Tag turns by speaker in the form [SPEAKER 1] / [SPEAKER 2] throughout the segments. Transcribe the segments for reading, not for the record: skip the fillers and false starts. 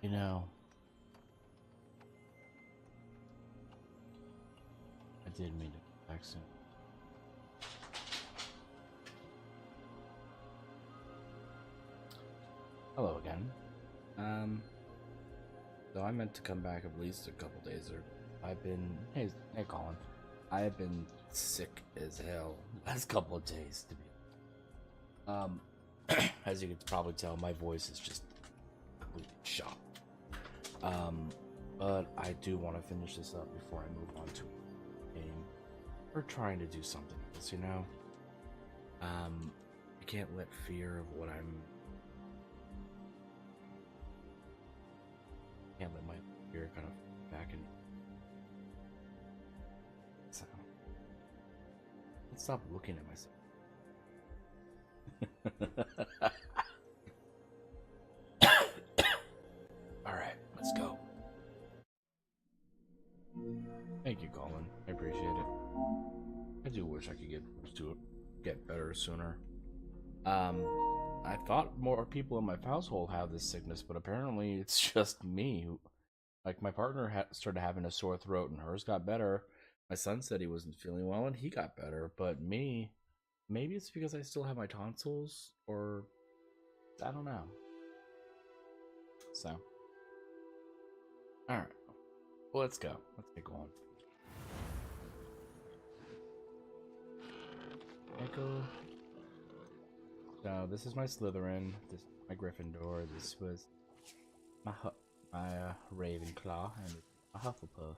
[SPEAKER 1] You know, I did mean to come back soon. Hello again. So I meant to come back at least a couple days or I've been hey Colin. I have been sick as hell the last couple of days to be as you can probably tell, my voice is just completely shot. But I do want to finish this up before I move on to a game. We're trying to do something else, you know? I can't let fear of what can't let my fear kind of back in. So, let's stop looking at myself. Alright, let's go. Thank you, Colin. I appreciate it. I do wish I could get better sooner. I thought more people in my household have this sickness, but apparently it's just me. Like my partner started having a sore throat, and hers got better. My son said he wasn't feeling well, and he got better. But me, maybe it's because I still have my tonsils, or I don't know. So, all right, well, let's go. Let's get going. Echo. So this is my Slytherin. This is my Gryffindor. This was my Ravenclaw, and my Hufflepuff.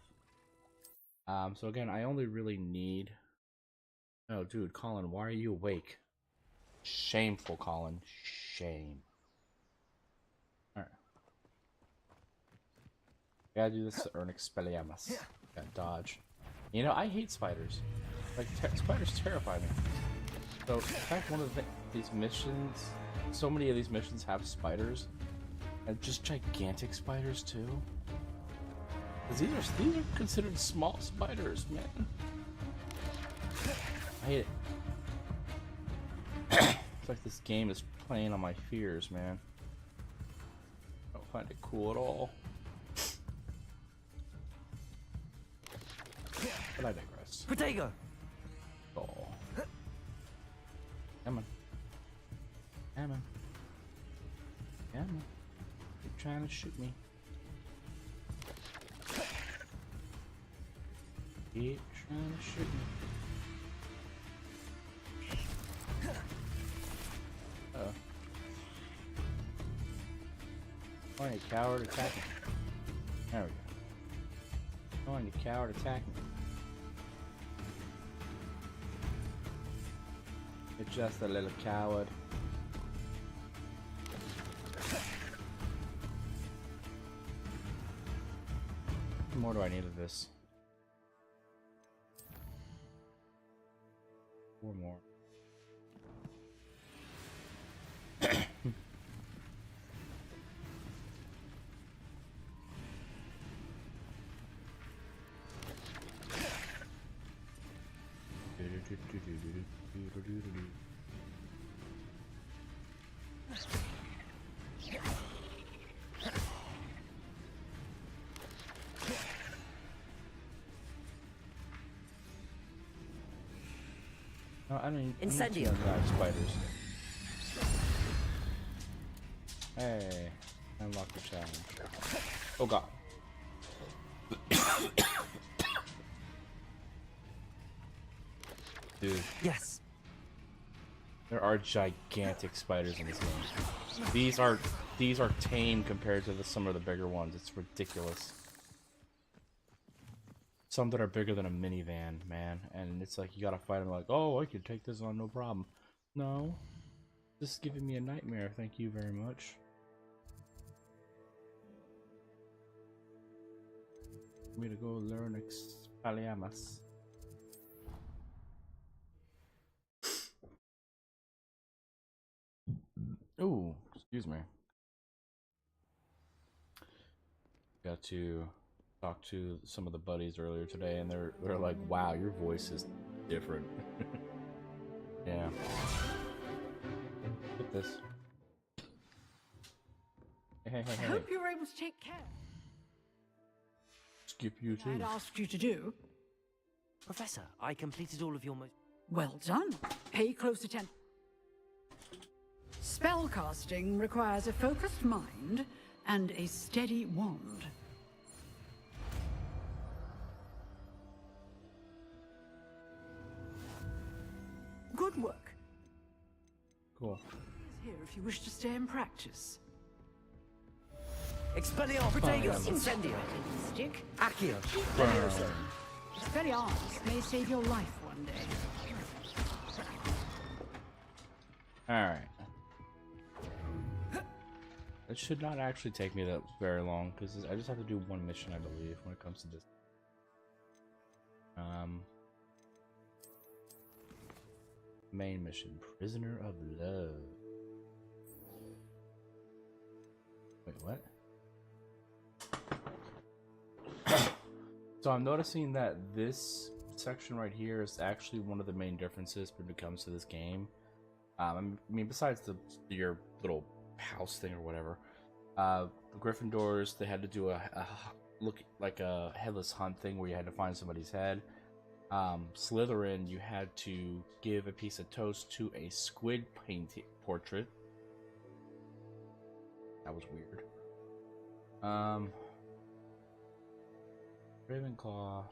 [SPEAKER 1] So again, I only really need. Oh, dude, Colin, why are you awake? Shameful, Colin. Shame. All right. Gotta do this to earn Expelliarmus. Gotta dodge. You know, I hate spiders. Like spiders terrify me. So in fact, one of these missions, so many of these missions have spiders, and just gigantic spiders too. Because these are considered small spiders, man. I hate it. It's like this game is playing on my fears, man. I don't find it cool at all. But I digress.
[SPEAKER 2] Potato.
[SPEAKER 1] Oh. Come on. Come on. Come on. You're trying to shoot me. Keep trying to shoot me. Uh-oh. Come on, you coward, attack me. There we go. Come on, you coward, attack me. You're just a little coward. What more do I need of this? 4 more. No, I mean,
[SPEAKER 2] Incendio.
[SPEAKER 1] Spiders. Hey, unlock the challenge. Oh god. Dude.
[SPEAKER 2] Yes.
[SPEAKER 1] There are gigantic spiders in this game. These are tame compared to some of the bigger ones. It's ridiculous. Some that are bigger than a minivan, man, and it's like you gotta fight them. Like, oh, I could take this on, no problem. No, this is giving me a nightmare. Thank you very much. For me to go learn Expelliarmus. Ooh, excuse me. Got to talk to some of the buddies earlier today, and they're like, "Wow, your voice is different." Yeah. Get this. Hey, hey,
[SPEAKER 2] I
[SPEAKER 1] hey.
[SPEAKER 2] hope you were able to take care.
[SPEAKER 1] Skip you
[SPEAKER 2] I'd
[SPEAKER 1] too.
[SPEAKER 2] asked you to do.
[SPEAKER 3] Professor, I completed all of your most...
[SPEAKER 2] Well done. Pay close attention. Spellcasting requires a focused mind and a steady wand. Good work.
[SPEAKER 1] Cool.
[SPEAKER 2] He is here if you wish to stay and practice.
[SPEAKER 3] Expelliarmus Incendio!
[SPEAKER 2] Stick.
[SPEAKER 3] Accio!
[SPEAKER 1] Burn.
[SPEAKER 2] Expelliarmus may save your life one day.
[SPEAKER 1] Alright. It should not actually take me that very long, because I just have to do one mission, I believe, when it comes to this. Main mission, Prisoner of Love. Wait, what? So I'm noticing that this section right here is actually one of the main differences when it comes to this game. I mean, besides your little house thing or whatever, the Gryffindors, they had to do a look like a headless hunt thing where you had to find somebody's head. Slytherin, you had to give a piece of toast to a squid portrait. That was weird. Ravenclaw.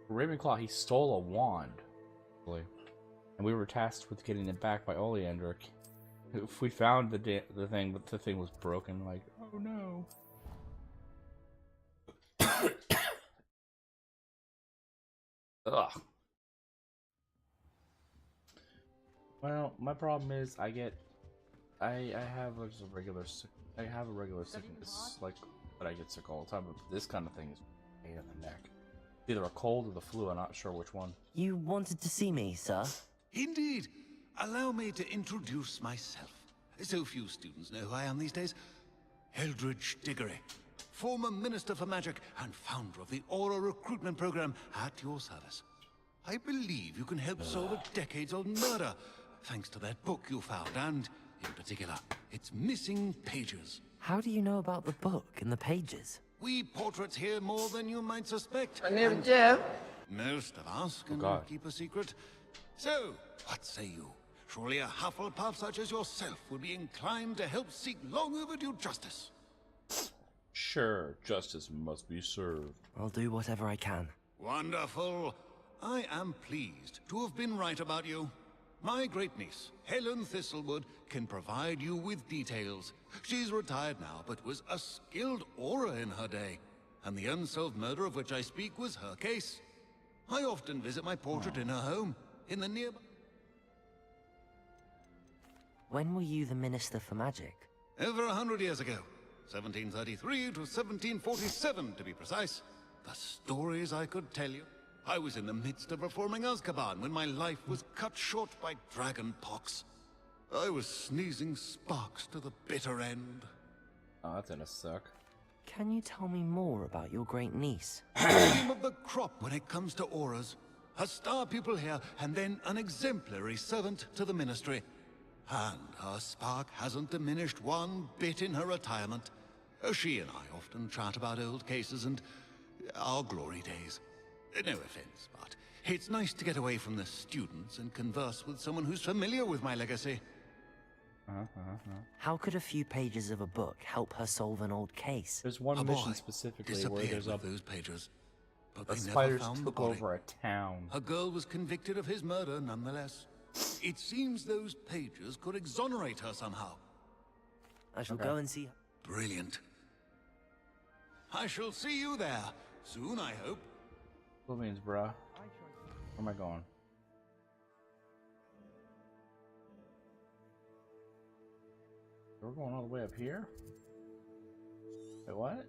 [SPEAKER 1] Ravenclaw, he stole a wand, and we were tasked with getting it back by Oleander. If we found the thing, but the thing was broken, like, oh no. Ugh. Well, my problem is I have a regular sickness, like, but I get sick all the time. But this kind of thing is a pain in the neck. Either a cold or the flu. I'm not sure which one.
[SPEAKER 3] You wanted to see me, sir?
[SPEAKER 4] Indeed. Allow me to introduce myself. So few students know who I am these days. Eldridge Diggory, former Minister for Magic and founder of the Aura recruitment program at your service. I believe you can help solve a decades-old murder, thanks to that book you found, and, in particular, its missing pages.
[SPEAKER 3] How do you know about the book and the pages?
[SPEAKER 4] We portraits hear more than you might suspect. Most of us can keep a secret. So, what say you? Surely a Hufflepuff such as yourself would be inclined to help seek long overdue justice.
[SPEAKER 1] Sure, justice must be served.
[SPEAKER 3] I'll do whatever I can.
[SPEAKER 4] Wonderful. I am pleased to have been right about you. My great niece, Helen Thistlewood, can provide you with details. She's retired now, but was a skilled aura in her day. And the unsolved murder of which I speak was her case. I often visit my portrait in her home, in the nearby...
[SPEAKER 3] When were you the Minister for Magic?
[SPEAKER 4] Over 100 years ago. 1733 to 1747, to be precise. The stories I could tell you. I was in the midst of reforming Azkaban when my life was cut short by dragon pox. I was sneezing sparks to the bitter end.
[SPEAKER 1] Oh, that's gonna suck.
[SPEAKER 3] Can you tell me more about your great niece?
[SPEAKER 4] Cream of the crop when it comes to auras. A star pupil here, and then an exemplary servant to the ministry. And her spark hasn't diminished one bit in her retirement. She and I often chat about old cases and our glory days. No offense, but it's nice to get away from the students and converse with someone who's familiar with my legacy.
[SPEAKER 3] How could a few pages of a book help her solve an old case?
[SPEAKER 1] There's one
[SPEAKER 4] A
[SPEAKER 1] mission
[SPEAKER 4] boy
[SPEAKER 1] specifically where
[SPEAKER 4] disappeared
[SPEAKER 1] there's
[SPEAKER 4] with those pages, but they never
[SPEAKER 1] spiders
[SPEAKER 4] found the
[SPEAKER 1] took
[SPEAKER 4] body.
[SPEAKER 1] over a town.
[SPEAKER 4] A girl was convicted of his murder nonetheless. It seems those pages could exonerate her somehow.
[SPEAKER 3] I shall go and see her.
[SPEAKER 4] Brilliant. I shall see you there soon, I hope.
[SPEAKER 1] What means, bruh? Where am I going? We're going all the way up here? Wait, what?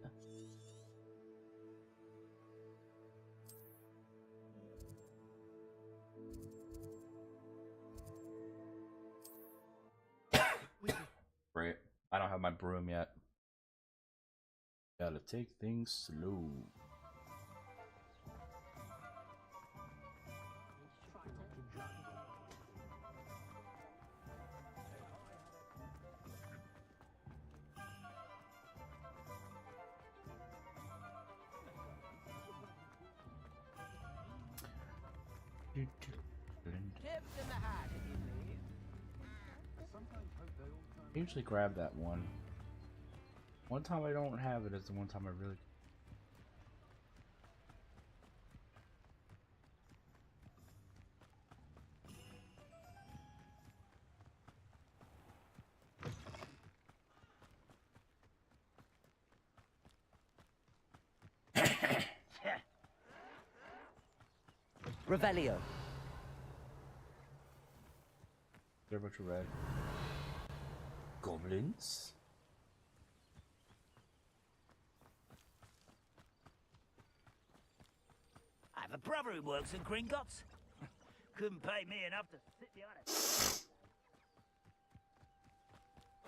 [SPEAKER 1] Great. I don't have my broom yet. Gotta take things slow. I usually grab that one. One time I don't have it is the one time I really.
[SPEAKER 3] Revelio.
[SPEAKER 1] They're a bunch of red goblins.
[SPEAKER 5] I have a brother who works in Gringotts. Couldn't pay me enough to sit behind it.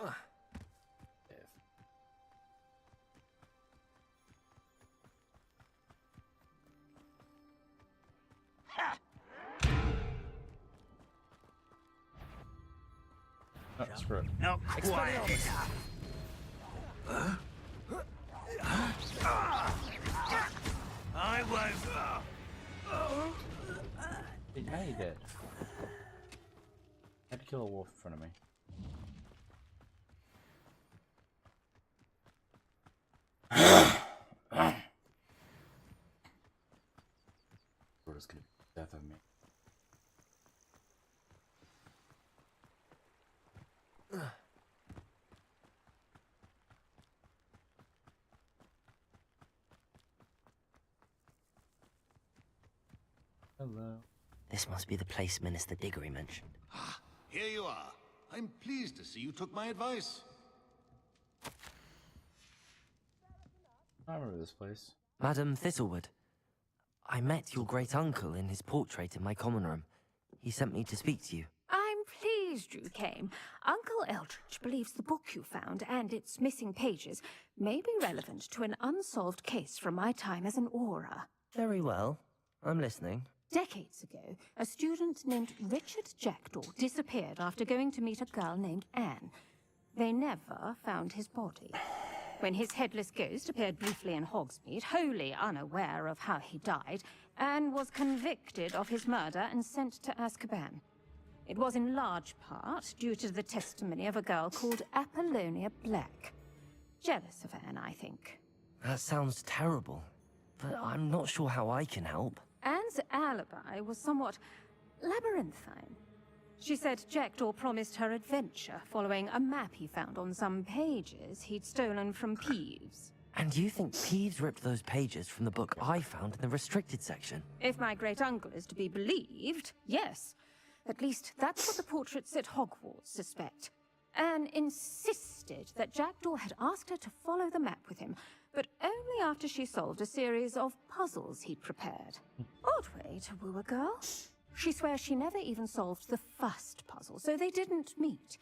[SPEAKER 1] Oh, screw it.
[SPEAKER 5] Not quite enough. I won't.
[SPEAKER 1] Yeah, he did. Had to kill a wolf in front of me. We're just gonna be death of me. Hello.
[SPEAKER 3] This must be the place Minister Diggory mentioned.
[SPEAKER 4] Ah, here you are. I'm pleased to see you took my advice.
[SPEAKER 1] I remember this place.
[SPEAKER 3] Madam Thistlewood, I met your great-uncle in his portrait in my common room. He sent me to speak to you.
[SPEAKER 6] I'm pleased you came. Uncle Eldridge believes the book you found and its missing pages may be relevant to an unsolved case from my time as an Auror.
[SPEAKER 3] Very well. I'm listening.
[SPEAKER 6] Decades ago, a student named Richard Jackdaw disappeared after going to meet a girl named Anne. They never found his body. When his headless ghost appeared briefly in Hogsmeade, wholly unaware of how he died, Anne was convicted of his murder and sent to Azkaban. It was in large part due to the testimony of a girl called Apollonia Black. Jealous of Anne, I think.
[SPEAKER 3] That sounds terrible, but I'm not sure how I can help.
[SPEAKER 6] Anne's alibi was somewhat labyrinthine. She said Jackdaw promised her adventure following a map he found on some pages he'd stolen from Peeves.
[SPEAKER 3] And you think Peeves ripped those pages from the book I found in the restricted section?
[SPEAKER 6] If my great-uncle is to be believed, yes. At least that's what the portraits at Hogwarts suspect. Anne insisted that Jackdaw had asked her to follow the map with him, but only after she solved a series of puzzles he'd prepared. Odd way to woo a girl. She swears she never even solved the first puzzle, so they didn't meet.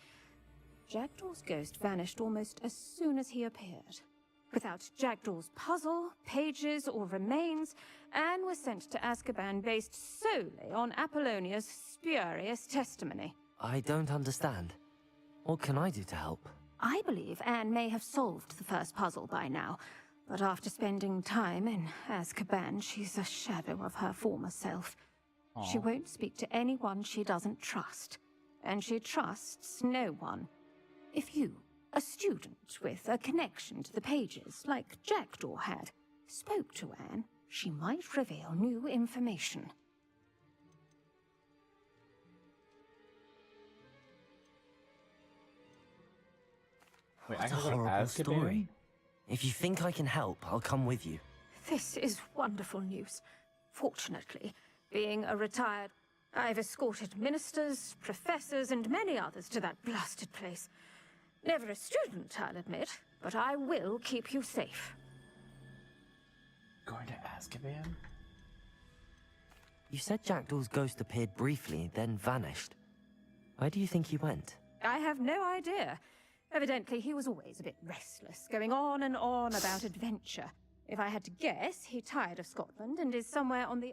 [SPEAKER 6] Jackdaw's ghost vanished almost as soon as he appeared. Without Jackdaw's puzzle, pages, or remains, Anne was sent to Azkaban based solely on Apollonia's spurious testimony.
[SPEAKER 3] I don't understand. What can I do to help?
[SPEAKER 6] I believe Anne may have solved the first puzzle by now, but after spending time in Azkaban, she's a shadow of her former self.
[SPEAKER 1] Aww.
[SPEAKER 6] She won't speak to anyone she doesn't trust, and she trusts no one. If you, a student with a connection to the pages, like Jackdaw had, spoke to Anne, she might reveal new information.
[SPEAKER 1] Wait,
[SPEAKER 3] What
[SPEAKER 1] I
[SPEAKER 3] a
[SPEAKER 1] can go to
[SPEAKER 3] horrible
[SPEAKER 1] Azkaban?
[SPEAKER 3] story. If you think I can help, I'll come with you.
[SPEAKER 6] This is wonderful news. Fortunately, being a retired, I've escorted ministers, professors, and many others to that blasted place. Never a student, I'll admit, but I will keep you safe.
[SPEAKER 1] Going to Azkaban?
[SPEAKER 3] You said Jackdaw's ghost appeared briefly, then vanished. Where do you think he went?
[SPEAKER 6] I have no idea. Evidently, he was always a bit restless, going on and on about adventure. If I had to guess, he tired of Scotland and is somewhere on the...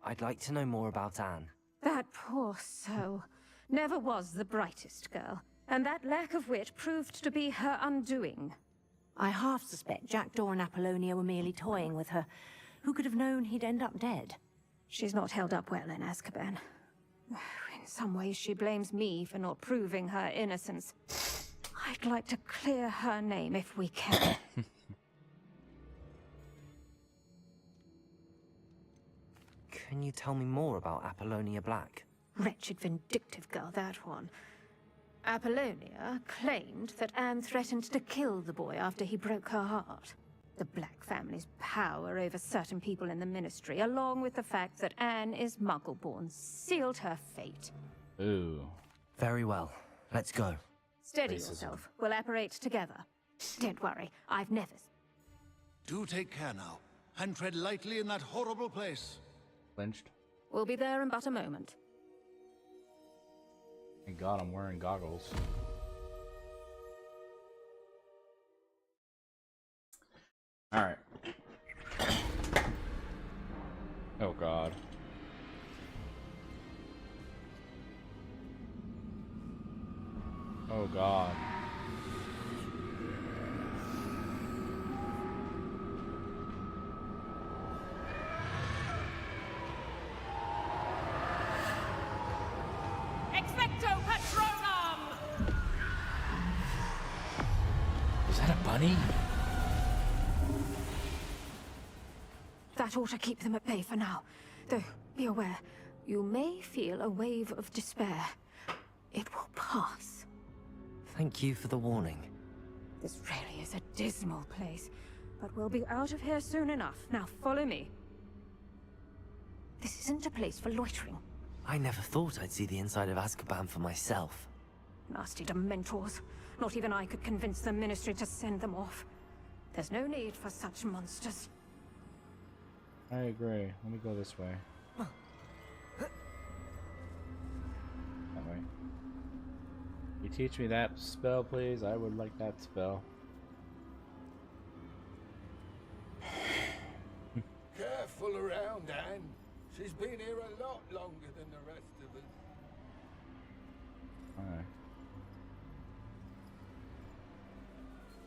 [SPEAKER 3] I'd like to know more about Anne.
[SPEAKER 6] That poor soul. Never was the brightest girl, and that lack of wit proved to be her undoing.
[SPEAKER 7] I half suspect Jackdaw and Apollonia were merely toying with her. Who could have known he'd end up dead?
[SPEAKER 6] She's not held up well in Azkaban. In some ways, she blames me for not proving her innocence. I'd like to clear her name if we can.
[SPEAKER 3] Can you tell me more about Apollonia Black?
[SPEAKER 6] Wretched, vindictive girl, that one. Apollonia claimed that Anne threatened to kill the boy after he broke her heart. The Black family's power over certain people in the Ministry, along with the fact that Anne is Muggle-born, sealed her fate.
[SPEAKER 1] Ooh.
[SPEAKER 3] Very well. Let's go.
[SPEAKER 6] Steady
[SPEAKER 1] Racism.
[SPEAKER 6] yourself. We'll operate together. Don't worry, I've never...
[SPEAKER 4] Do take care now, and tread lightly in that horrible place.
[SPEAKER 1] Lynched.
[SPEAKER 6] We'll be there in but a moment.
[SPEAKER 1] Thank God I'm wearing goggles. Alright. Oh God. Oh God.
[SPEAKER 6] Expecto Patronum!
[SPEAKER 1] Is that a bunny?
[SPEAKER 6] That ought to keep them at bay for now. Though, be aware, you may feel a wave of despair. It will pass.
[SPEAKER 3] Thank you for the warning.
[SPEAKER 6] This really is a dismal place, but we'll be out of here soon enough. Now follow me. This isn't a place for loitering.
[SPEAKER 3] I never thought I'd see the inside of Azkaban for myself.
[SPEAKER 6] Nasty Dementors. Not even I could convince the Ministry to send them off. There's no need for such monsters.
[SPEAKER 1] I agree. Let me go this way. That way. You teach me that spell, please? I would like that spell.
[SPEAKER 7] Careful around, Anne. She's been here a lot longer than the rest of us.
[SPEAKER 1] Alright.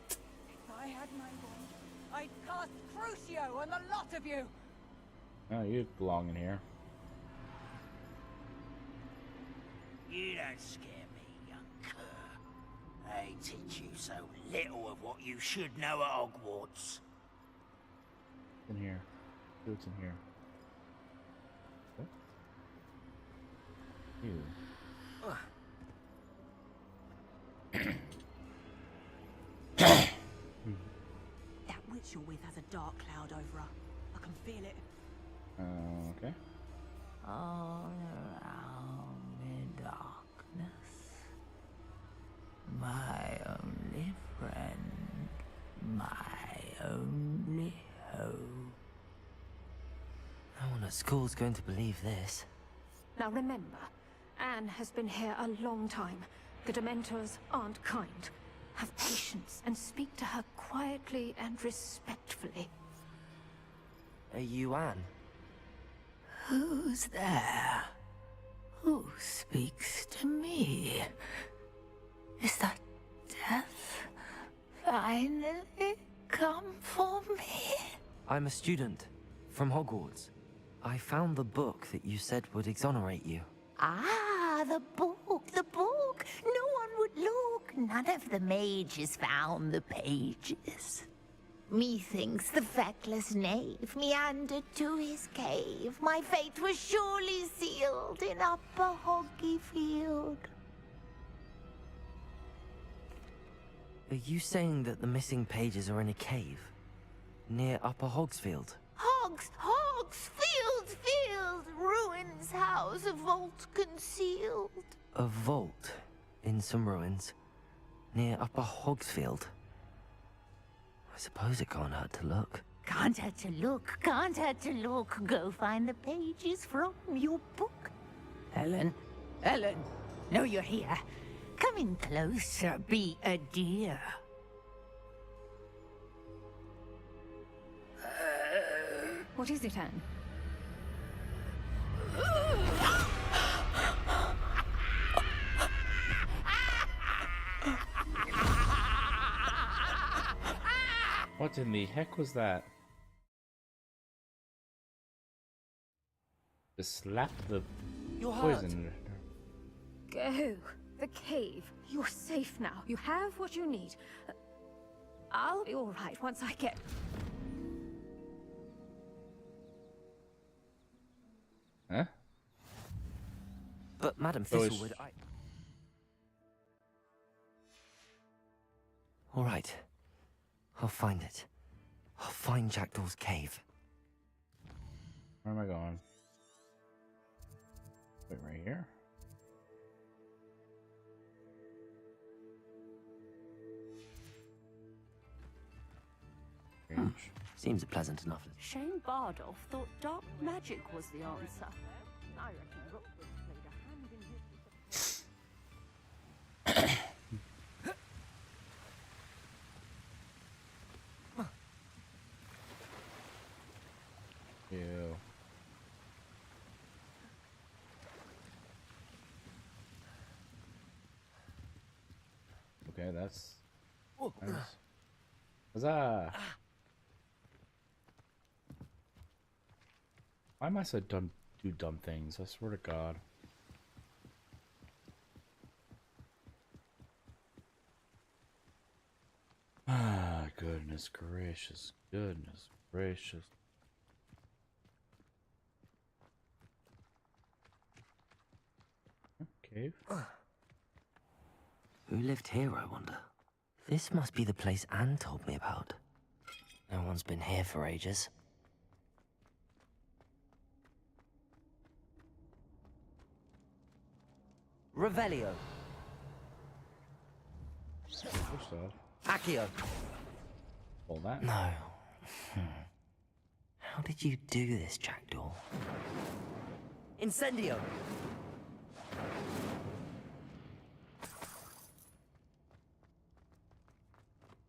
[SPEAKER 2] If I had my wand, I'd cast Crucio on the lot of you!
[SPEAKER 1] Oh, you belong in here.
[SPEAKER 5] You don't scare me, young cur. They teach you so little of what you should know at Hogwarts.
[SPEAKER 1] In here. See what's in here. What? Ew.
[SPEAKER 2] That witch you're with has a dark cloud over her. I can feel it.
[SPEAKER 1] Okay.
[SPEAKER 5] All around in darkness, my only friend, my only hope.
[SPEAKER 3] No one at school's going to believe this.
[SPEAKER 6] Now remember, Anne has been here a long time. The Dementors aren't kind. Have patience and speak to her quietly and respectfully.
[SPEAKER 3] Are you Anne?
[SPEAKER 5] Who's there? Who speaks to me? Is that death finally come for me?
[SPEAKER 3] I'm a student from Hogwarts. I found the book that you said would exonerate you.
[SPEAKER 8] Ah, the book, the book. No one would look. None of the mages found the pages. Methinks the feckless knave meandered to his cave. My fate was surely sealed in Upper Hoggyfield.
[SPEAKER 3] Are you saying that the missing pages are in a cave? Near Upper Hogsfield?
[SPEAKER 8] Field, ruins house, a vault concealed.
[SPEAKER 3] A vault in some ruins near Upper Hogsfield. I suppose it can't hurt to look.
[SPEAKER 8] Can't hurt to look, can't hurt to look. Go find the pages from your book. Ellen, know you're here. Come in closer, be a dear.
[SPEAKER 6] What is it, Anne?
[SPEAKER 1] What in the heck was that? Just slap the
[SPEAKER 3] You're hurt.
[SPEAKER 1] poison.
[SPEAKER 6] Go. The cave. You're safe now. You have what you need. I'll be all right once I get...
[SPEAKER 1] Huh?
[SPEAKER 3] But Madam
[SPEAKER 1] So is-
[SPEAKER 3] Thistlewood, All right. I'll find it. I'll find Jackdaw's cave.
[SPEAKER 1] Where am I going? Wait, right here? Strange.
[SPEAKER 3] Seems pleasant enough.
[SPEAKER 9] Shane Bardolph thought dark magic was the answer. I reckon Rookwood played a hand in his...
[SPEAKER 1] Ew. Okay, that's nice. Huzzah! Why am I so dumb? Do dumb things? I swear to God. Ah, goodness gracious, goodness gracious. Cave?
[SPEAKER 3] Who lived here, I wonder? This must be the place Anne told me about. No one's been here for ages. Revelio.
[SPEAKER 1] First off,
[SPEAKER 3] Accio.
[SPEAKER 1] hold that.
[SPEAKER 3] No. How did you do this, Jackdaw? Incendio.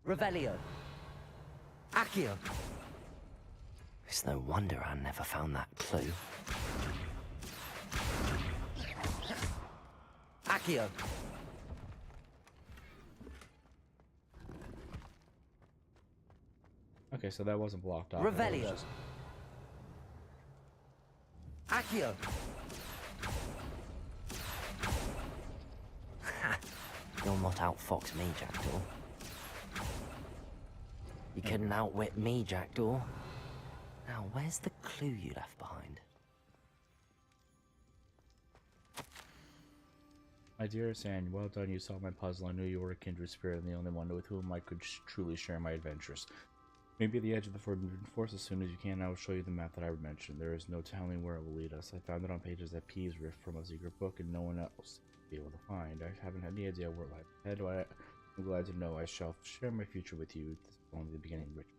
[SPEAKER 3] Revelio. Accio. It's no wonder Anne never found that clue. Accio.
[SPEAKER 1] Okay, so that wasn't blocked off. That was
[SPEAKER 3] Revelio.
[SPEAKER 1] just-
[SPEAKER 3] Accio. You'll not outfox me, Jackdaw. You couldn't outwit me, Jackdaw. Now, where's the clue you left behind?
[SPEAKER 1] My dearest Anne, well done. You solved my puzzle. I knew you were a kindred spirit and the only one with whom I could truly share my adventures. Maybe at the edge of the Forbidden Forest as soon as you can. I will show you the map that I mentioned. There is no telling where it will lead us. I found it on pages that Peeves ripped from a secret book, and no one else will be able to find. I haven't had any idea where it lies ahead. I'm glad to know I shall share my future with you. This is only the beginning, Richard.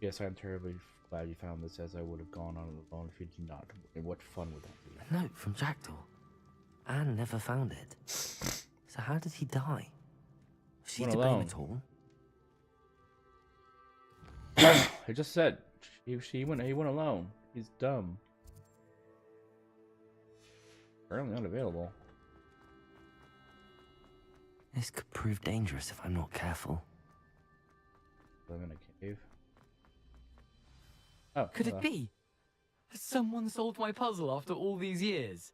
[SPEAKER 1] Yes, I'm terribly glad you found this, as I would have gone on alone if you did not. And what fun would that be?
[SPEAKER 3] A note from Jackdaw. Anne never found it. So how did he die? Was she
[SPEAKER 1] Went
[SPEAKER 3] to blame
[SPEAKER 1] alone.
[SPEAKER 3] at all?
[SPEAKER 1] I just said he went alone. He's dumb. Currently unavailable.
[SPEAKER 3] This could prove dangerous if I'm not careful.
[SPEAKER 1] Live in a cave. Oh,
[SPEAKER 10] Could it be? Has someone solved my puzzle after all these years?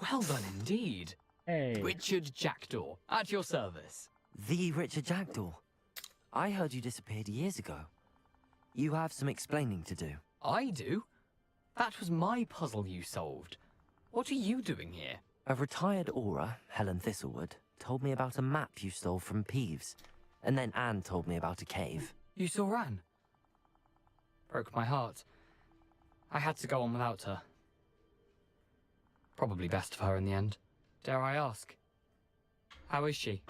[SPEAKER 10] Well done indeed.
[SPEAKER 1] Hey.
[SPEAKER 10] Richard Jackdaw, at your service.
[SPEAKER 3] The Richard Jackdaw. I heard you disappeared years ago. You have some explaining to do.
[SPEAKER 10] I do? That was my puzzle you solved. What are you doing here?
[SPEAKER 3] A retired Aura, Helen Thistlewood, told me about a map you stole from Peeves. And then Anne told me about a cave.
[SPEAKER 10] You saw Anne? Broke my heart. I had to go on without her. Probably best for her in the end. Dare I ask? How is she?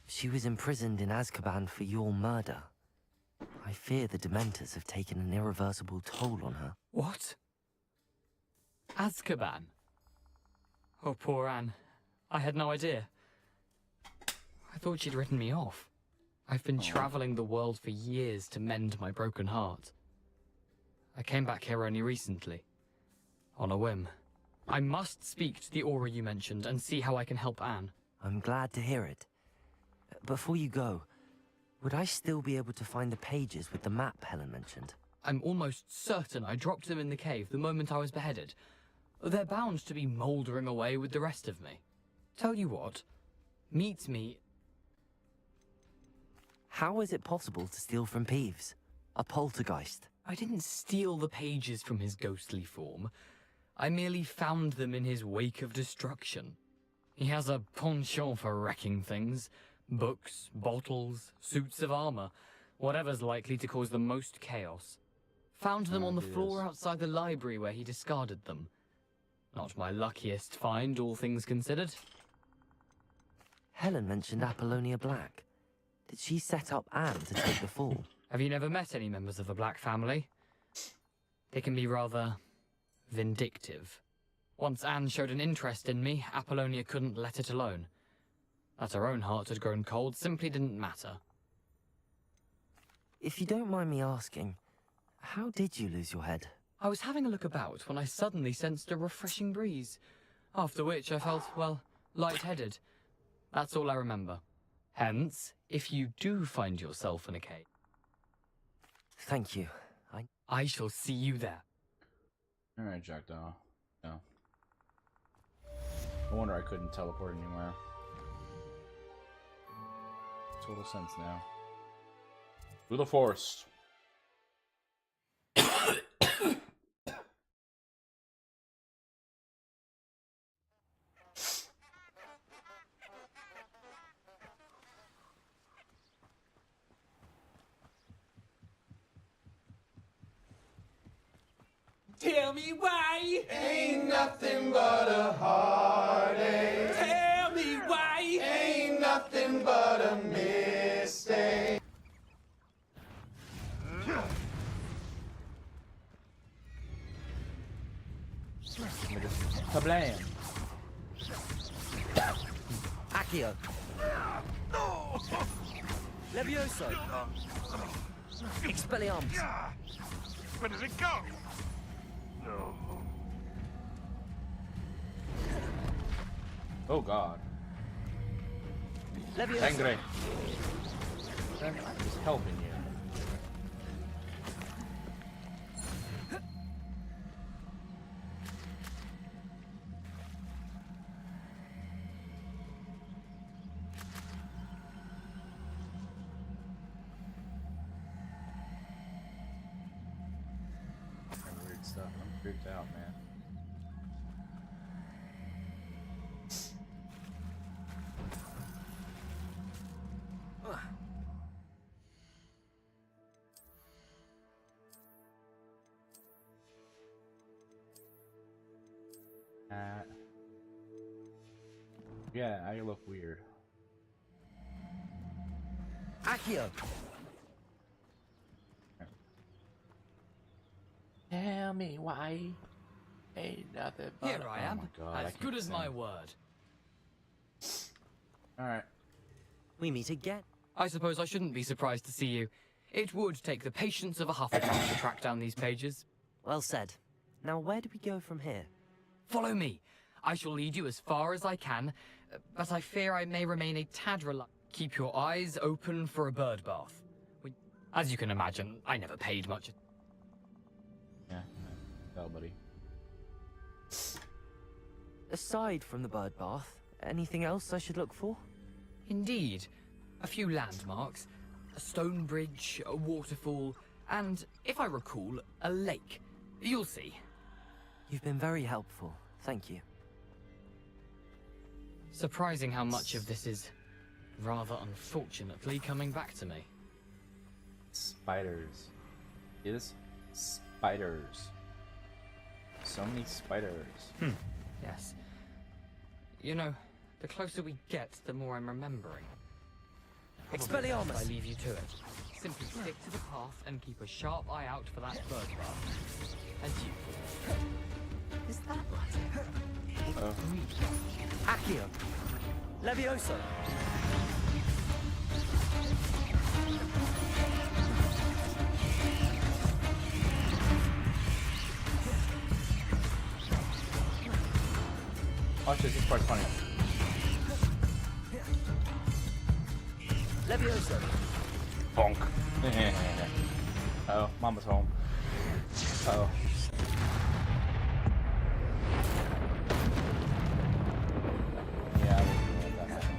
[SPEAKER 3] She was imprisoned in Azkaban for your murder. I fear the Dementors have taken an irreversible toll on her.
[SPEAKER 10] What? Azkaban? Oh, poor Anne. I had no idea. I thought she'd written me off. I've been traveling the world for years to mend my broken heart. I came back here only recently. On a whim. I must speak to the Aura you mentioned and see how I can help Anne.
[SPEAKER 3] I'm glad to hear it. Before you go, would I still be able to find the pages with the map Helen mentioned?
[SPEAKER 10] I'm almost certain I dropped them in the cave the moment I was beheaded. They're bound to be mouldering away with the rest of me. Tell you what, meet me.
[SPEAKER 3] How is it possible to steal from Peeves? A poltergeist?
[SPEAKER 10] I didn't steal the pages from his ghostly form. I merely found them in his wake of destruction. He has a penchant for wrecking things. Books, bottles, suits of armor, whatever's likely to cause the most chaos. Found them on the floor outside the library where he discarded them. Not my luckiest find, all things considered.
[SPEAKER 3] Helen mentioned Apollonia Black. Did she set up Anne to take the fall?
[SPEAKER 10] Have you never met any members of the Black family? They can be rather vindictive. Once Anne showed an interest in me, Apollonia couldn't let it alone. That her own heart had grown cold simply didn't matter.
[SPEAKER 3] If you don't mind me asking, how did you lose your head?
[SPEAKER 10] I was having a look about when I suddenly sensed a refreshing breeze, after which I felt, well, lightheaded. That's all I remember. Hence, if you do find yourself in a cave...
[SPEAKER 3] Thank you.
[SPEAKER 10] I shall see you there.
[SPEAKER 1] Alright, Jackdaw. No. No wonder I couldn't teleport anywhere. Total sense now. Through the forest.
[SPEAKER 11] Tell me why
[SPEAKER 7] Ain't nothing but a heartache.
[SPEAKER 11] Tell me why
[SPEAKER 7] Ain't nothing but a mistake.
[SPEAKER 1] Kablam!
[SPEAKER 3] Accio! Levioso! Expelliarmus!
[SPEAKER 7] Where does it go?
[SPEAKER 1] Oh god.
[SPEAKER 3] Levioso!
[SPEAKER 1] Angry. I'm just helping you. Weird stuff. I'm freaked out, man. Yeah, I look weird.
[SPEAKER 3] Accio!
[SPEAKER 1] Tell me why. Ain't nothing but...
[SPEAKER 10] Here I am,
[SPEAKER 1] Oh my God,
[SPEAKER 10] as good as my word.
[SPEAKER 1] Alright.
[SPEAKER 3] We meet again.
[SPEAKER 10] I suppose I shouldn't be surprised to see you. It would take the patience of a Hufflepuff to track down these pages.
[SPEAKER 3] Well said. Now where do we go from here?
[SPEAKER 10] Follow me. I shall lead you as far as I can, but I fear I may remain a tad reluctant. Keep your eyes open for a bird bath. As you can imagine, I never paid much.
[SPEAKER 1] Yeah, tell, buddy.
[SPEAKER 3] Aside from the bird bath, anything else I should look for?
[SPEAKER 10] Indeed. A few landmarks, a stone bridge, a waterfall, and, if I recall, a lake. You'll see.
[SPEAKER 3] You've been very helpful. Thank you.
[SPEAKER 10] Surprising how much of this is, rather unfortunately, coming back to me.
[SPEAKER 1] Spiders. Is spiders. So many spiders.
[SPEAKER 10] Yes. You know, the closer we get, the more I'm remembering.
[SPEAKER 3] Expelliarmus!
[SPEAKER 10] I leave you to it. Simply stick to the path and keep a sharp eye out for that bird bath. And you.
[SPEAKER 8] Is that what?
[SPEAKER 3] Accio! Levioso!
[SPEAKER 1] Watch this, it's quite funny.
[SPEAKER 3] Levioso!
[SPEAKER 1] Bonk. Oh, Mama's home. Oh. Yeah, I wasn't gonna let that happen.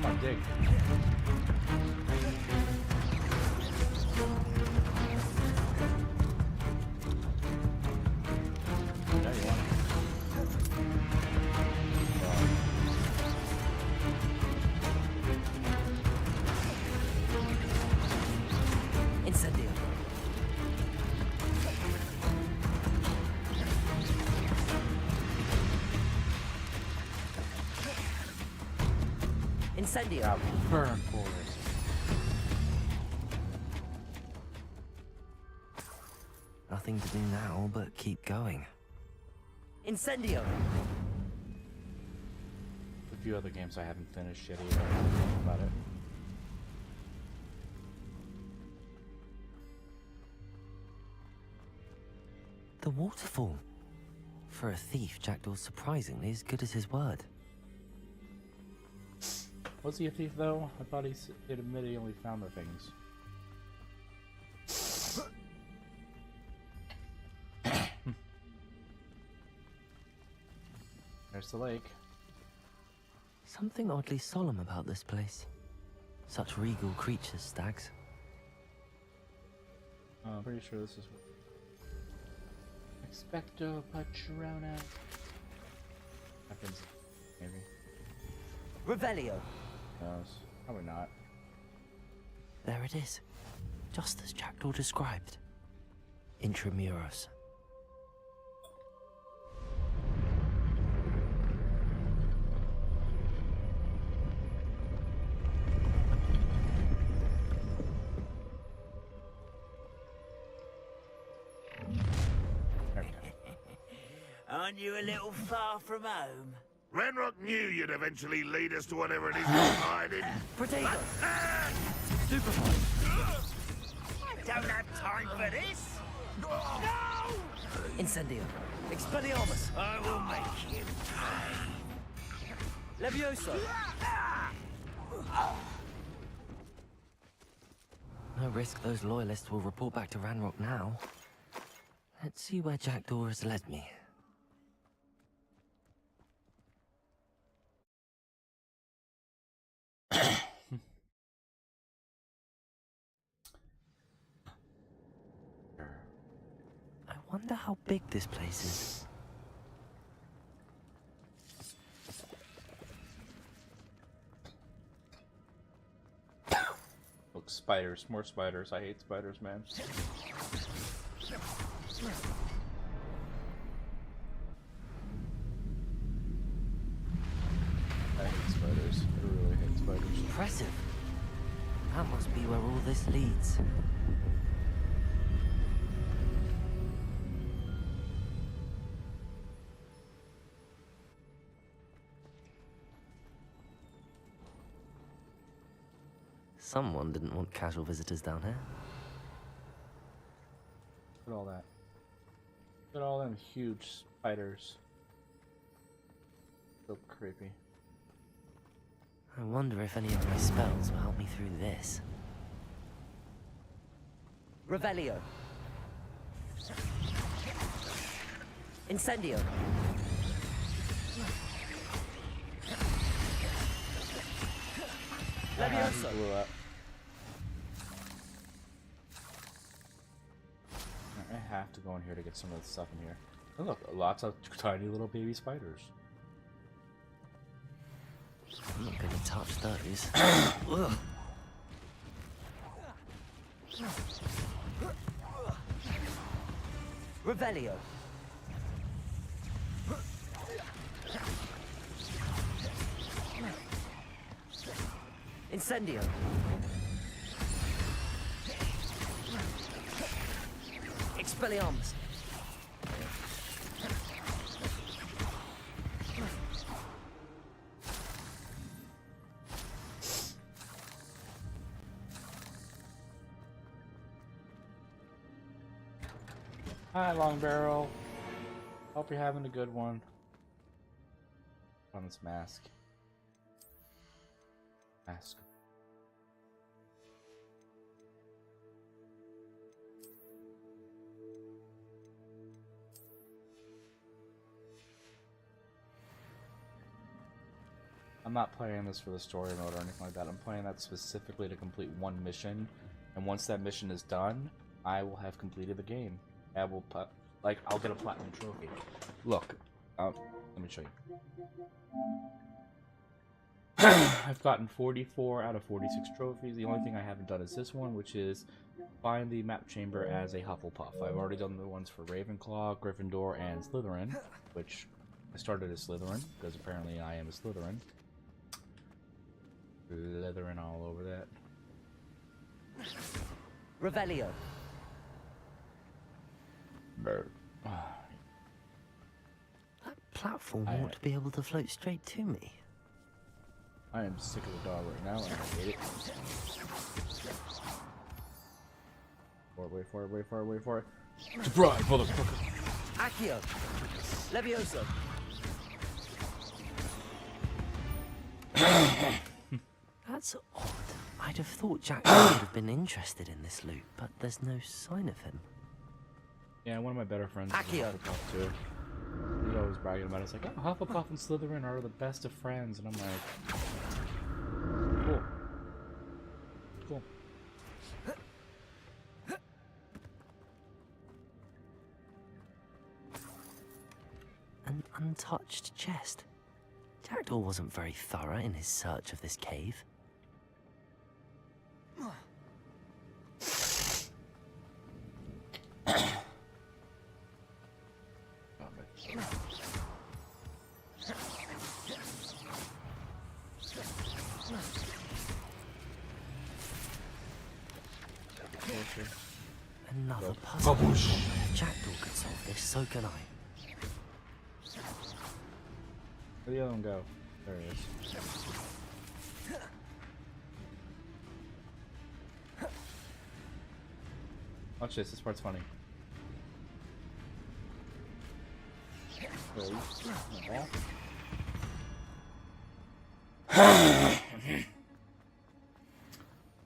[SPEAKER 1] Come on, dig. No, you want
[SPEAKER 3] Incendio. Incendio.
[SPEAKER 1] Yeah, burn forest.
[SPEAKER 3] Nothing to do now but keep going. Incendio.
[SPEAKER 1] A few other games I haven't finished yet either. About it.
[SPEAKER 3] The waterfall. For a thief, Jackdaw's surprisingly as good as his word.
[SPEAKER 1] Was he a thief though? I thought he'd admit he only found the things. There's the lake.
[SPEAKER 3] Something oddly solemn about this place. Such regal creatures, stags.
[SPEAKER 1] I'm pretty sure this is Expecto Patronum. Happens, maybe.
[SPEAKER 3] Revelio.
[SPEAKER 1] No, probably not.
[SPEAKER 3] There it is. Just as Jackdaw described. Intramuros.
[SPEAKER 5] Aren't you a little far from home?
[SPEAKER 7] Ranrock knew you'd eventually lead us to whatever it is you're hiding.
[SPEAKER 3] Potato! Superfly!
[SPEAKER 5] I don't have time for this! No!
[SPEAKER 3] Incendio! Expelliarmus!
[SPEAKER 5] I will make you pay.
[SPEAKER 3] Levioso! No risk those loyalists will report back to Ranrock now. Let's see where Jackdaw has led me. I wonder how big this place is.
[SPEAKER 1] Look, spiders. More spiders. I hate spiders, man. I hate spiders. I really hate spiders.
[SPEAKER 3] Impressive. That must be where all this leads. Someone didn't want casual visitors down here.
[SPEAKER 1] Look at all that. Look at all them huge spiders. So creepy.
[SPEAKER 3] I wonder if any of my spells will help me through this. Revelio. Incendio. Levioso.
[SPEAKER 1] Blew up. I have to go in here to get some of the stuff in here. Oh, look, lots of tiny little baby spiders.
[SPEAKER 3] I'm not gonna touch those. Revelio. Incendio. Expelliarmus.
[SPEAKER 1] Hi, Long Barrel. Hope you're having a good one. Put on this mask. Mask. I'm not playing this for the story mode or anything like that. I'm playing that specifically to complete one mission, and once that mission is done, I will have completed the game. I will put, like, I'll get a platinum trophy. Look, let me show you. I've gotten 44 out of 46 trophies. The only thing I haven't done is this one, which is find the map chamber as a Hufflepuff. I've already done the ones for Ravenclaw, Gryffindor, and Slytherin, which I started as Slytherin, because apparently I am a Slytherin. Slytherin all over that.
[SPEAKER 3] Revelio.
[SPEAKER 1] Bird.
[SPEAKER 3] That platform ought to be able to float straight to me.
[SPEAKER 1] I am sick of the dog right now, and I hate it. Wait for it. Surprise, motherfucker!
[SPEAKER 3] Accio! Levioso! That's odd. I'd have thought Jack would have been interested in this loot, but there's no sign of him.
[SPEAKER 1] Yeah, one of my better friends is
[SPEAKER 3] Accio.
[SPEAKER 1] Hufflepuff too. He's always bragging about it. It's like, oh, Hufflepuff and Slytherin are the best of friends, and I'm like, cool. Cool.
[SPEAKER 3] An untouched chest. Jackdaw wasn't very thorough in his search of this cave. Another puzzle. If Jackdaw could solve this, so can I.
[SPEAKER 1] Where'd the other one go? There he is. Watch this part's funny.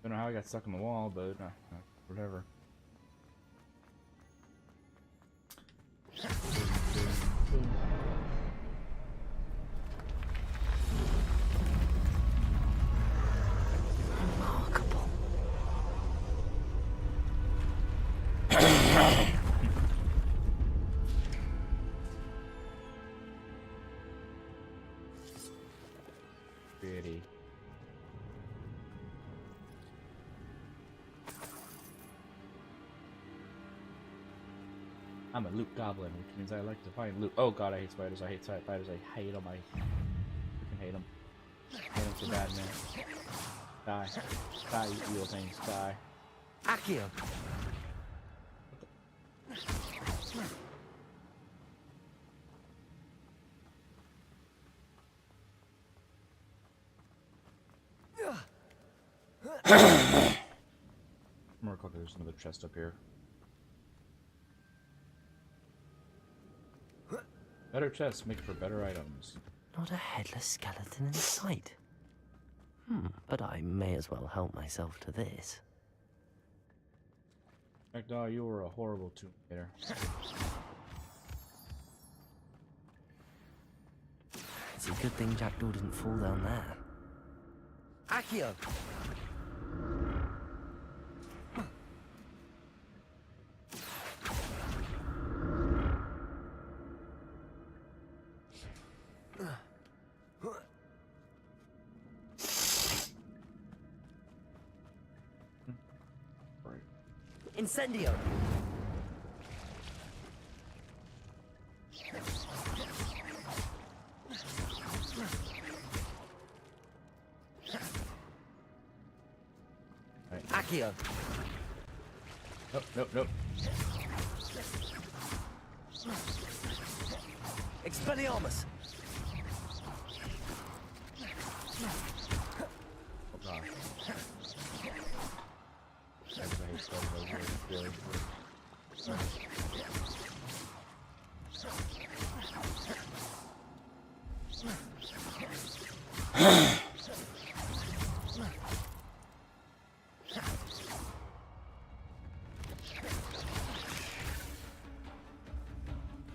[SPEAKER 1] Don't know how I got stuck in the wall, but whatever.
[SPEAKER 3] Remarkable.
[SPEAKER 1] Pretty. I'm a loot goblin, which means I like to find loot. Oh god, I hate spiders. I hate spiders. I hate them. I freaking hate them. Hate them so bad, man. Die. Die, you evil things. Die.
[SPEAKER 3] Accio!
[SPEAKER 1] More cool, there's another chest up here. Better chests make for better items.
[SPEAKER 3] Not a headless skeleton in sight. But I may as well help myself to this.
[SPEAKER 1] Jackdaw, you were a horrible Tomb Raider.
[SPEAKER 3] It's a good thing Jackdaw didn't fall down there. Accio! Incendio!
[SPEAKER 1] Right.
[SPEAKER 3] Accio!
[SPEAKER 1] Nope.
[SPEAKER 3] Expelliarmus!
[SPEAKER 1] Oh gosh. I hate spiders.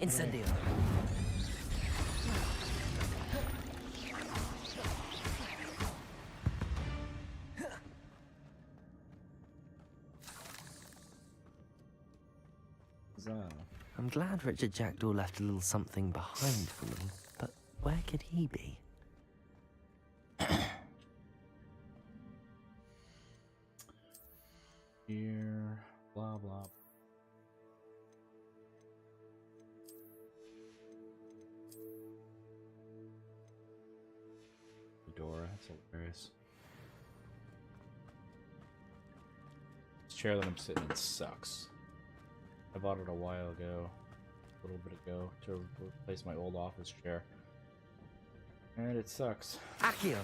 [SPEAKER 3] Incendio. I'm glad Richard Jackdaw left a little something behind for me, but where could he be?
[SPEAKER 1] Here, blah blah. Fedora, that's hilarious. This chair that I'm sitting in sucks. I bought it a while ago, a little bit ago, to replace my old office chair. And it sucks.
[SPEAKER 3] Accio!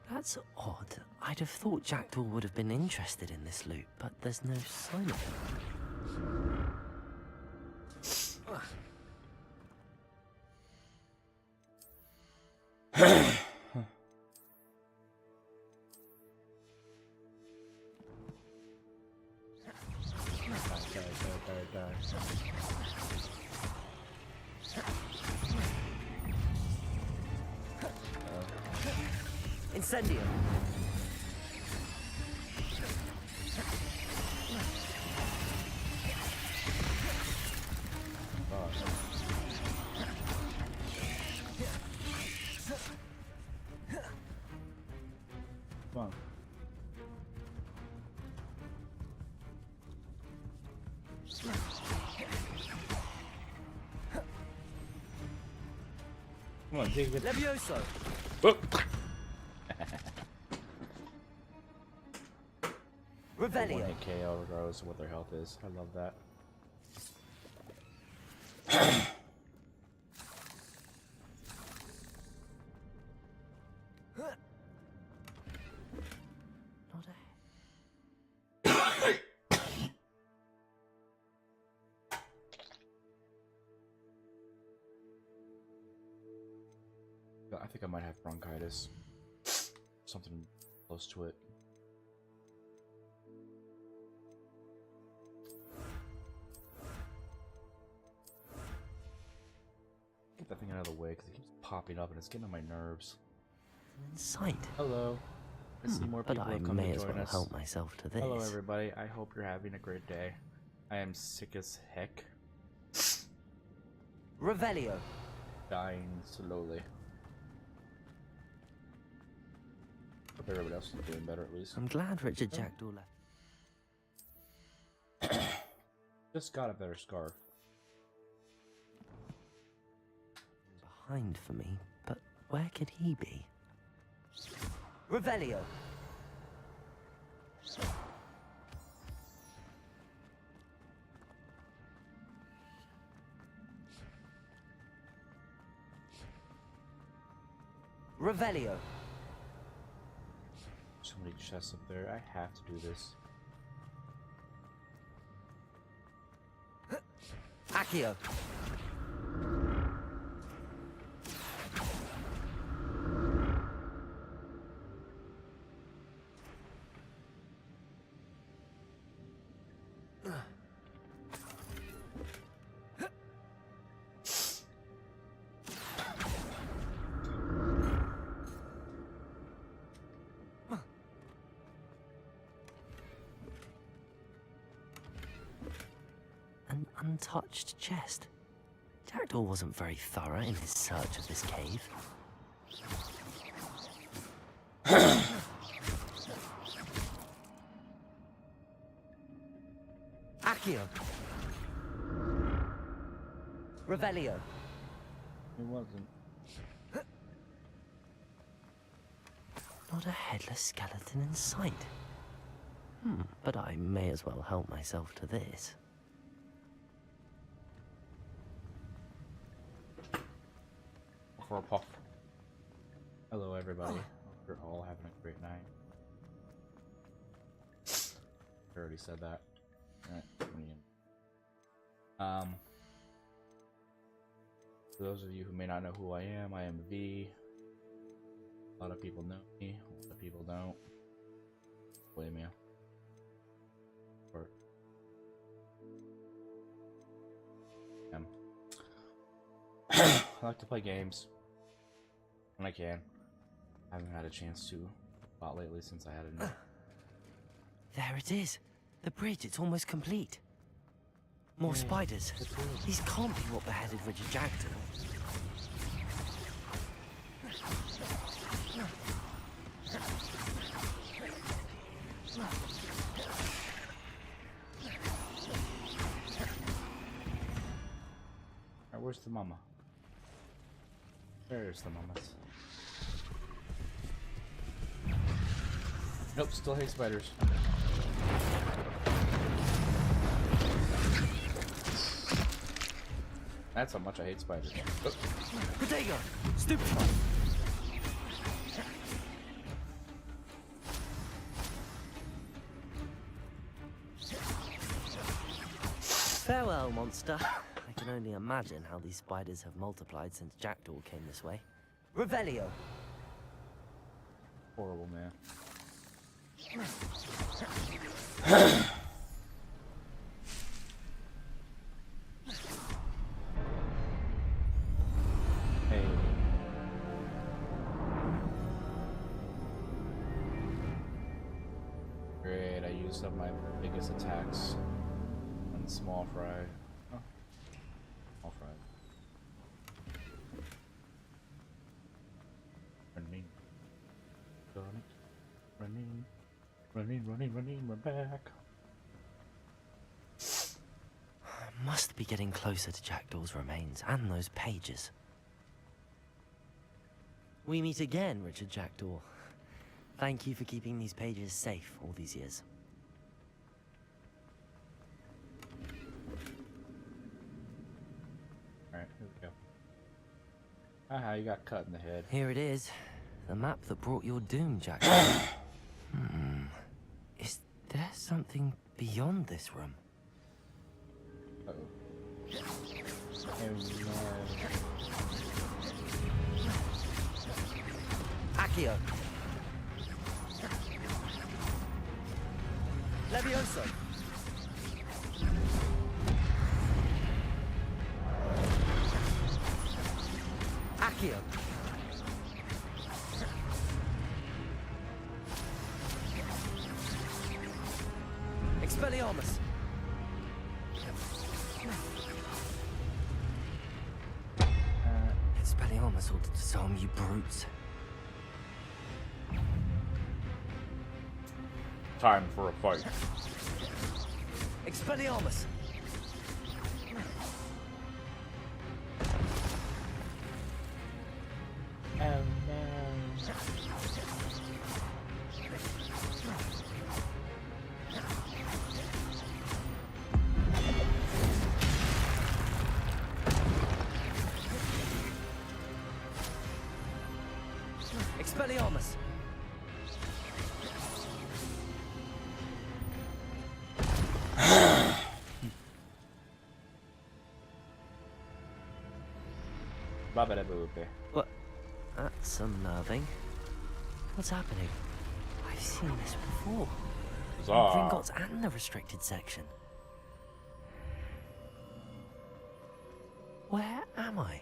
[SPEAKER 3] That's odd. I'd have thought Jackdaw would have been interested in this loot, but there's no sign of him. Incendio.
[SPEAKER 1] Come on. Come on, take it.
[SPEAKER 3] Levioso.
[SPEAKER 1] Whoop.
[SPEAKER 3] Revelio.
[SPEAKER 1] 1 hit KO regardless of what their health is. I love that.
[SPEAKER 3] Not
[SPEAKER 1] I think I might have bronchitis. Something close to it. Get that thing out of the way because it keeps popping up and it's getting on my nerves.
[SPEAKER 3] Sight.
[SPEAKER 1] Hello. I see more
[SPEAKER 3] but
[SPEAKER 1] people
[SPEAKER 3] I
[SPEAKER 1] have come
[SPEAKER 3] may
[SPEAKER 1] to
[SPEAKER 3] as
[SPEAKER 1] join
[SPEAKER 3] well
[SPEAKER 1] us.
[SPEAKER 3] help myself to this.
[SPEAKER 1] Hello everybody. I hope you're having a great day. I am sick as heck.
[SPEAKER 3] Revelio.
[SPEAKER 1] Dying slowly. Hope everybody else is doing better at least.
[SPEAKER 3] I'm glad Richard Jackdaw left.
[SPEAKER 1] Just got a better scarf.
[SPEAKER 3] Behind for me, but where could he be? Revelio. Revelio.
[SPEAKER 1] So many chests up there. I have to do this.
[SPEAKER 3] Accio. An untouched chest. Jackdaw wasn't very thorough in his search of this cave. Accio. Revelio.
[SPEAKER 1] It wasn't.
[SPEAKER 3] Not a headless skeleton in sight. But I may as well help myself to this.
[SPEAKER 1] For a puff. Hello, everybody. Hope you're all having a great night. I already said that. Alright, for those of you who may not know who I am V. A lot of people know me, a lot of people don't. Blame you. Or I like to play games when I can. I haven't had a chance to a lot lately since I had a new.
[SPEAKER 3] There it is. The bridge, it's almost complete. More spiders. These can't be what beheaded Richard Jackdaw.
[SPEAKER 1] Alright, where's the mama? There's the mamas. Nope, still hate spiders. That's how much I hate spiders. Oh.
[SPEAKER 3] Bodega! Stupid! Farewell, monster. I can only imagine how these spiders have multiplied since Jackdaw came this way. Revelio!
[SPEAKER 1] Horrible, man. Hey. Great, I used up my biggest attacks on small fry. Oh. Small fry. Running. Got it. Running. Running, we're back.
[SPEAKER 3] Must be getting closer to Jackdaw's remains and those pages. We meet again, Richard Jackdaw. Thank you for keeping these pages safe all these years.
[SPEAKER 1] Alright, here we go. Aha, you got cut in the head.
[SPEAKER 3] Here it is. The map that brought your doom, Jackdaw. Is there something beyond this room?
[SPEAKER 1] Uh-oh.
[SPEAKER 3] Accio. Levioso. Accio. Expelliarmus. Expelliarmus ought to disarm you brutes.
[SPEAKER 1] Time for a fight.
[SPEAKER 3] Expelliarmus. Expelliarmus. What? That's unnerving. What's happening? I've seen this before.
[SPEAKER 1] Bizarre.
[SPEAKER 3] Gringotts and the restricted section. Where am I?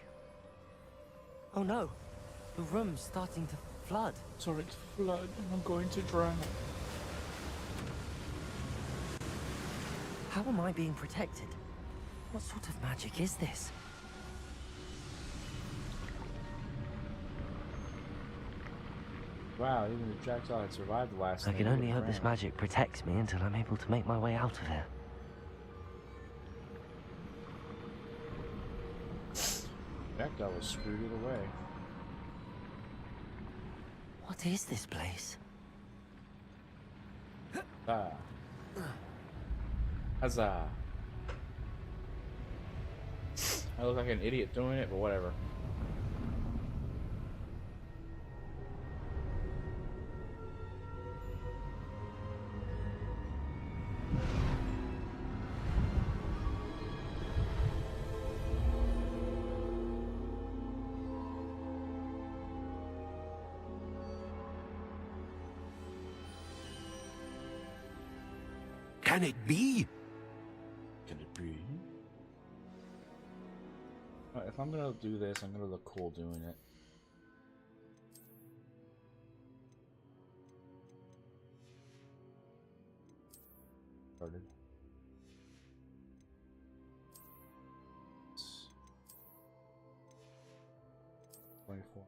[SPEAKER 3] Oh no. The room's starting to flood.
[SPEAKER 1] Sorry, it's flood. I'm going to drown.
[SPEAKER 3] How am I being protected? What sort of magic is this?
[SPEAKER 1] Wow, even the Jackdaw had survived the last
[SPEAKER 3] I
[SPEAKER 1] thing.
[SPEAKER 3] can only hope this magic protects me until I'm able to make my way out of here.
[SPEAKER 1] Jackdaw was screwed either way.
[SPEAKER 3] What is this place?
[SPEAKER 1] Ah. Huzzah. I look like an idiot doing it, but whatever.
[SPEAKER 12] Can it be?
[SPEAKER 1] Can it be? If I'm gonna do this, I'm gonna look cool doing it. Started. 24.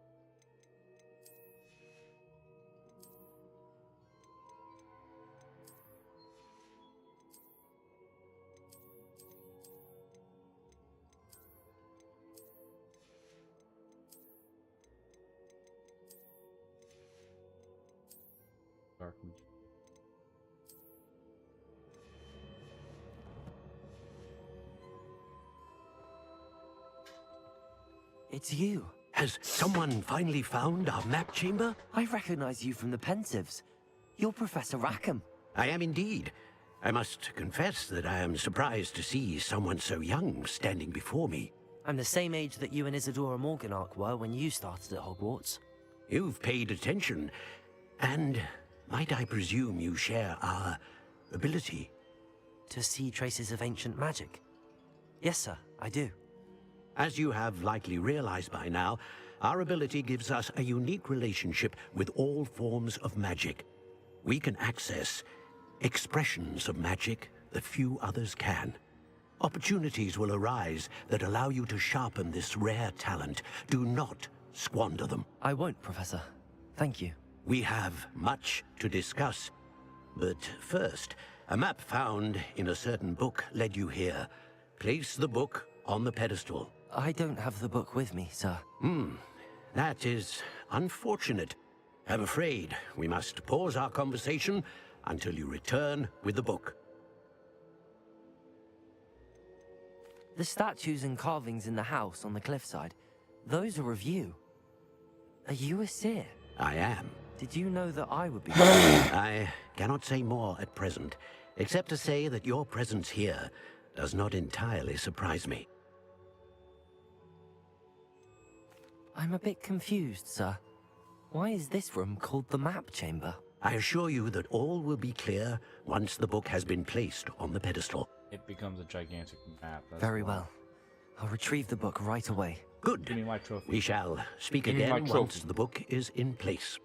[SPEAKER 1] Dark Magic.
[SPEAKER 3] It's you.
[SPEAKER 12] Has someone finally found our map chamber?
[SPEAKER 3] I recognize you from the Pensives. You're Professor Rackham.
[SPEAKER 12] I am indeed. I must confess that I am surprised to see someone so young standing before me.
[SPEAKER 3] I'm the same age that you and Isadora Morganach were when you started at Hogwarts.
[SPEAKER 12] You've paid attention, and might I presume you share our ability?
[SPEAKER 3] To see traces of ancient magic? Yes, sir, I do.
[SPEAKER 12] As you have likely realized by now, our ability gives us a unique relationship with all forms of magic. We can access expressions of magic that few others can. Opportunities will arise that allow you to sharpen this rare talent. Do not squander them.
[SPEAKER 3] I won't, Professor. Thank you.
[SPEAKER 12] We have much to discuss. But first, a map found in a certain book led you here. Place the book on the pedestal.
[SPEAKER 3] I don't have the book with me, sir.
[SPEAKER 12] That is unfortunate. I'm afraid we must pause our conversation until you return with the book.
[SPEAKER 3] The statues and carvings in the house on the cliffside, those are of you. Are you a seer?
[SPEAKER 12] I am.
[SPEAKER 3] Did you know that I would be?
[SPEAKER 12] I cannot say more at present, except to say that your presence here does not entirely surprise me.
[SPEAKER 3] I'm a bit confused, sir. Why is this room called the map chamber?
[SPEAKER 12] I assure you that all will be clear once the book has been placed on the pedestal.
[SPEAKER 1] It becomes a gigantic map.
[SPEAKER 3] Very well. I'll retrieve the book right away.
[SPEAKER 12] Good.
[SPEAKER 1] Give me my trophy.
[SPEAKER 12] We shall speak
[SPEAKER 1] Give me my
[SPEAKER 12] again
[SPEAKER 1] trophy.
[SPEAKER 12] once the book is in place.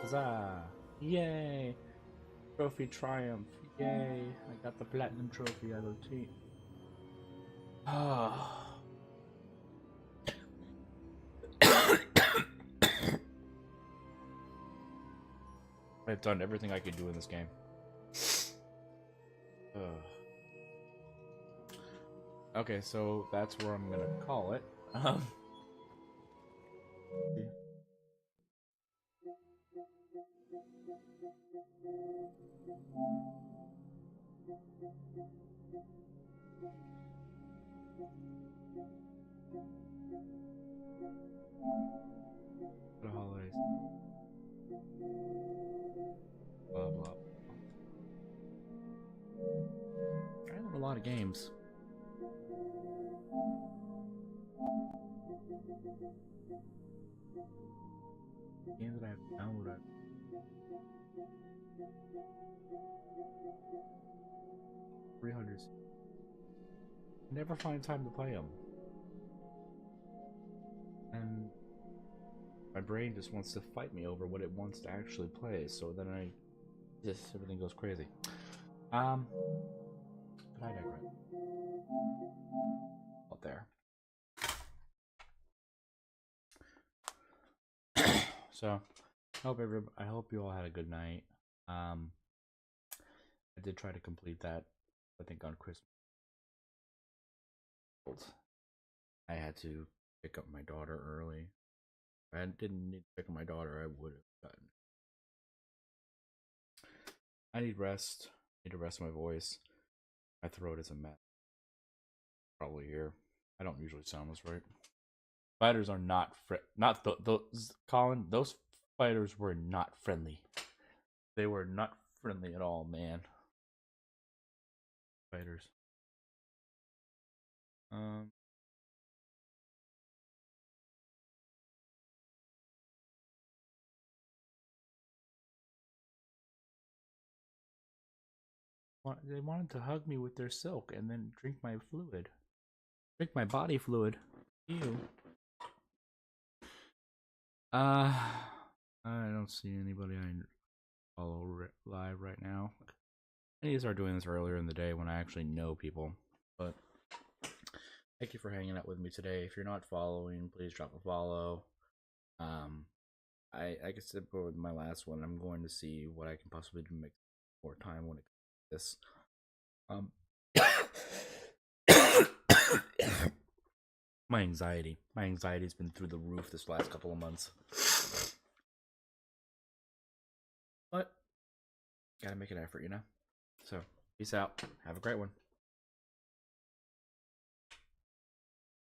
[SPEAKER 1] Huzzah! Yay! Trophy triumph! Yay! I got the platinum trophy out of the team. Ah. I've done everything I could do in this game. Okay, so that's where I'm gonna call it. The holidays. Blah blah. I have a lot of games. Games that I have downloaded. $300. Never find time to play them. And my brain just wants to fight me over what it wants to actually play, so then everything goes crazy. But I digress. Out there. So, I hope you all had a good night. I did try to complete that, I think, on Christmas. I had to pick up my daughter early. If I didn't need to pick up my daughter, I would have gotten it. I need rest. I need to rest my voice. My throat is a mess. Probably here. I don't usually sound this right. Fighters are not those Colin. Those fighters were not friendly. They were not friendly at all, man. Fighters. They wanted to hug me with their silk and then drink my fluid. Drink my body fluid. Ew. I don't see anybody I follow live right now. I need to start doing this earlier in the day when I actually know people. But thank you for hanging out with me today. If you're not following, please drop a follow. Like I said with my last one, I'm going to see what I can possibly do to make more time when it comes to this. My anxiety's been through the roof this last couple of months. But gotta make an effort, you know? So, peace out. Have a great one.